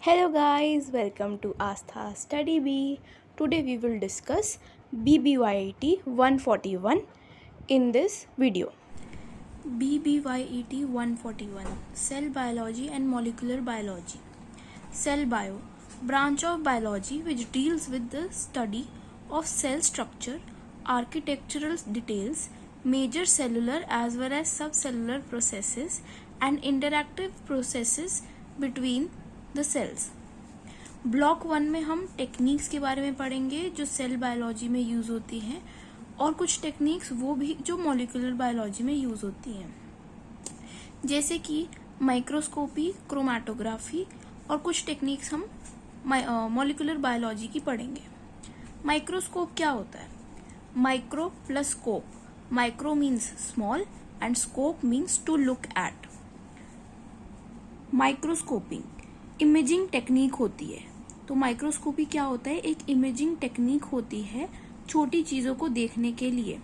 Hello guys, welcome to Astha Study Bee. Today we will discuss BBYET 141 in this video. BBYET 141 Cell Biology and Molecular Biology. Cell Bio, branch of biology which deals with the study of cell structure, architectural details, major cellular as well as subcellular processes and interactive processes between the cells. Block 1 में हम techniques के बारे में पढ़ेंगे जो cell biology में use होती हैं और कुछ टेक्निक्स वो भी जो मॉलिक्यूलर बायोलॉजी में यूज होती हैं, जैसे कि माइक्रोस्कोपी, क्रोमैटोग्राफी और कुछ टेक्निक्स हम मॉलिक्यूलर बायोलॉजी की पढ़ेंगे. माइक्रोस्कोप क्या होता है? Micro plus scope. Micro means small and scope means to look at. Microscopy imaging technique होती है. तो माइक्रोस्कोपी क्या होता है? एक इमेजिंग टेक्निक होती है छोटी चीजों को देखने के लिए.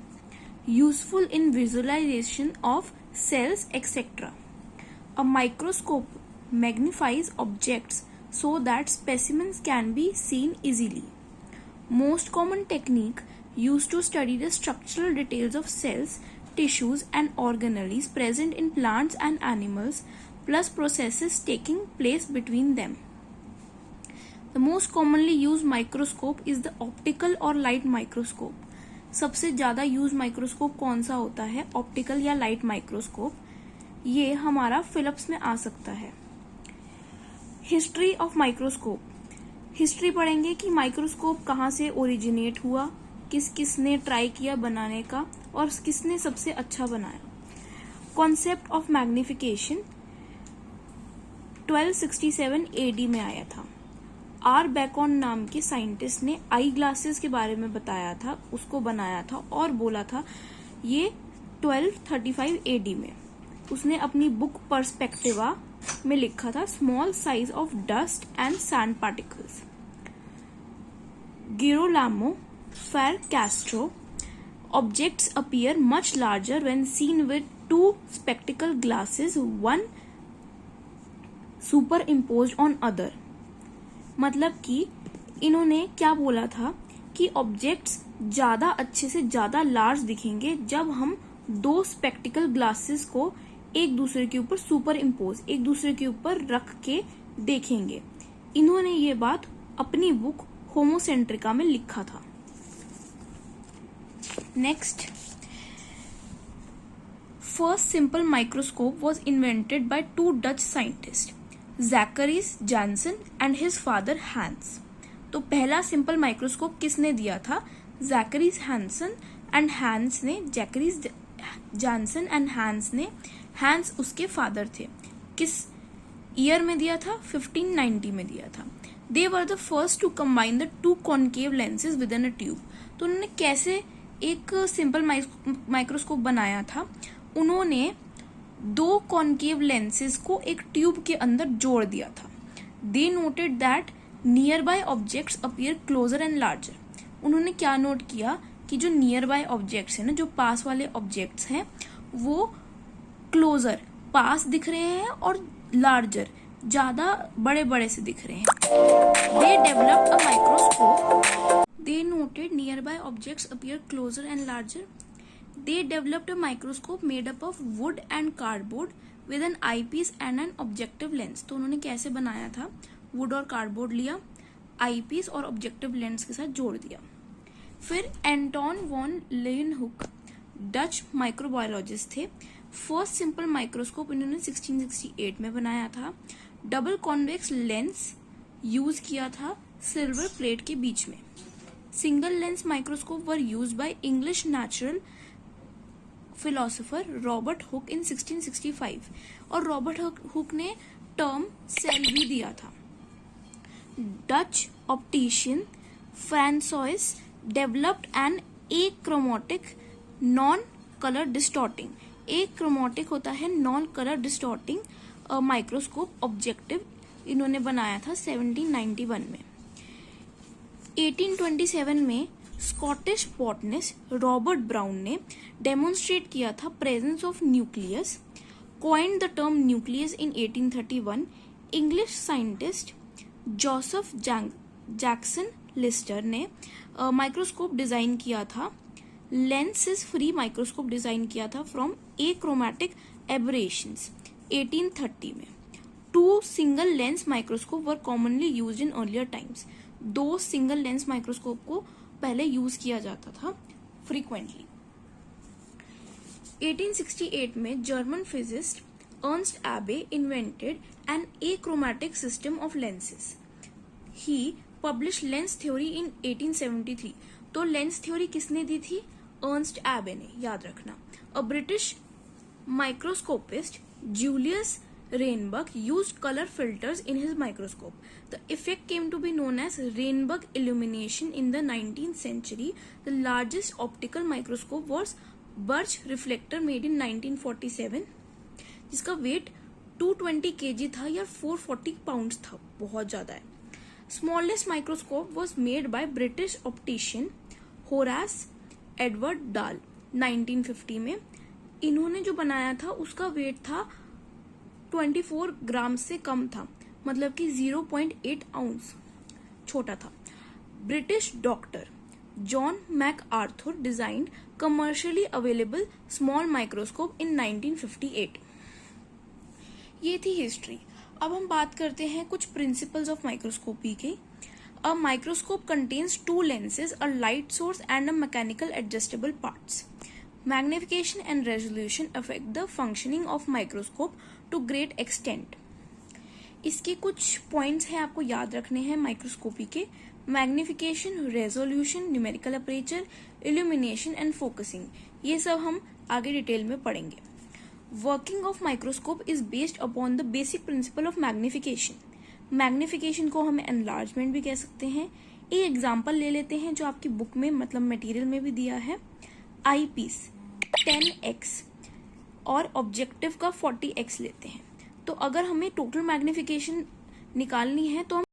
Useful in visualization of cells etcetera. A microscope magnifies objects so that specimens can be seen easily. Most common technique used to study the structural details of cells, tissues and organelles present in plants and animals plus processes taking place between them. The most commonly used microscope is the optical or light microscope. सबसे ज़्यादा use microscope कौन सा होता है? Optical या light microscope. ये हमारा Philips में आ सकता है. History of microscope. हिस्ट्री पढ़ेंगे कि माइक्रोस्कोप कहाँ से ओरिजिनेट हुआ, किसने ट्राई किया बनाने का और किसने सबसे अच्छा बनाया. कॉन्सेप्ट ऑफ मैग्निफिकेशन 1267 AD में आया था. आर बेकॉन नाम के साइंटिस्ट ने आई ग्लासेस के बारे में बताया था, उसको बनाया था और बोला था ये 1235 AD में. उसने अपनी बुक पर्सपेक्टिवा में लिखा था small size of dust and sand particles. Girolamo Fracastoro. Objects appear much larger when seen with two spectacle glasses, one superimposed on other. मतलब कि इन्होंने क्या बोला था कि ऑब्जेक्ट्स ज्यादा अच्छे से ज्यादा लार्ज दिखेंगे जब हम दो स्पेक्टिकल ग्लासेस को एक दूसरे के ऊपर सुपर इम्पोज, एक दूसरे के ऊपर रख के देखेंगे. इन्होंने ये बात अपनी बुक होमोसेंट्रिका में लिखा था. Next, first simple microscope was invented by two Dutch scientists, Zacharias Janssen and his father Hans. तो पहला सिंपल माइक्रोस्कोप किसने दिया था? Zacharias Janssen and Hans ने, Zacharias Janssen and Hans ने, Hans उसके फादर थे. किस ईयर में दिया था? 1590 में दिया था. They were the first to combine the two concave lenses within a tube. तो उन्होंने कैसे एक सिंपल माइक्रोस्कोप बनाया था? उन्होंने दो कॉन्केव लेंसेज को एक ट्यूब के अंदर जोड़ दिया था. They noted that nearby objects appear closer and larger. उन्होंने क्या नोट किया कि जो नियर बाय ऑब्जेक्ट्स हैं ना, जो पास वाले ऑब्जेक्ट्स हैं, वो क्लोजर पास दिख रहे हैं और लार्जर ज्यादा बड़े बड़े से दिख रहे हैं. They developed a microscope. They noted nearby objects appear closer and larger. They developed a microscope made up of wood and cardboard with an eyepiece and an objective lens. तो उन्होंने कैसे बनाया था? वुड और कार्डबोर्ड लिया, eyepiece और objective lens के साथ जोड़ दिया. फिर एंटोन वॉन लेयनहुक डच माइक्रोबायोलॉजिस्ट थे. फर्स्ट सिंपल माइक्रोस्कोप इन्होंने 1668 में बनाया था. डबल कॉन्वेक्स लेंस यूज किया था सिल्वर प्लेट के बीच में. Single lens microscope were used by English natural philosopher Robert Hooke in 1665. और रॉबर्ट हुक ने टर्म सेल भी दिया था. Dutch optician Francois developed an achromatic non colour distorting. Achromatic होता है non colour distorting microscope objective. इन्होंने बनाया था 1791 में. 1827 में स्कॉटिश बॉटनिस्ट रॉबर्ट ब्राउन ने डेमोन्स्ट्रेट किया था presence of nucleus. coined the term nucleus in 1831. English scientist Joseph Jackson Leicester ने माइक्रोस्कोप डिजाइन किया था, लेंसेज फ्री माइक्रोस्कोप डिजाइन किया था फ्रॉम एक्रोमैटिक एबरेशंस 1830 में। 2 single lens microscope were commonly used in earlier times. 2 single lens microscope को पहले use किया जाता था फ्रीक्वेंटली। 1868 में German physicist Ernst Abbe invented an achromatic system of lenses. He published lens theory in 1873. तो lens theory किसने दी थी? Ernst एबे ने, याद रखना। A British microscopist Julius Reinberg used color filters in his microscope. The effect came to be known as Reinberg illumination in the 19th century. The largest optical microscope was Birch reflector made in 1947, जिसका wait 220 kg था या 440 pounds था, बहुत ज्यादा है। Smallest microscope was made by British optician Horace Edward Dahl 1950 में। इन्होंने जो बनाया था उसका वेट था 24 ग्राम से कम था, मतलब कि 0.8 आउंस, छोटा था। British doctor John MacArthur designed commercially available small microscope in 1958। ये थी हिस्ट्री। अब हम बात करते हैं कुछ प्रिंसिपल्स ऑफ माइक्रोस्कोपी के। A microscope contains 2 lenses, a light source and a mechanical adjustable parts. Magnification and resolution affect the functioning of microscope to great extent. इसके कुछ पॉइंट्स हैं आपको याद रखने हैं माइक्रोस्कोपी के। Magnification, resolution, numerical aperture, illumination and focusing, ये सब हम आगे डिटेल में पढ़ेंगे। Working of microscope is based upon the basic principle of magnification. Magnification को हम एनलार्जमेंट भी कह सकते हैं। एक एग्जाम्पल ले लेते हैं जो आपकी बुक में मतलब मटेरियल में भी दिया है। आई पीस 10x और ऑब्जेक्टिव का 40x लेते हैं, तो अगर हमें टोटल मैग्निफिकेशन निकालनी है तो हम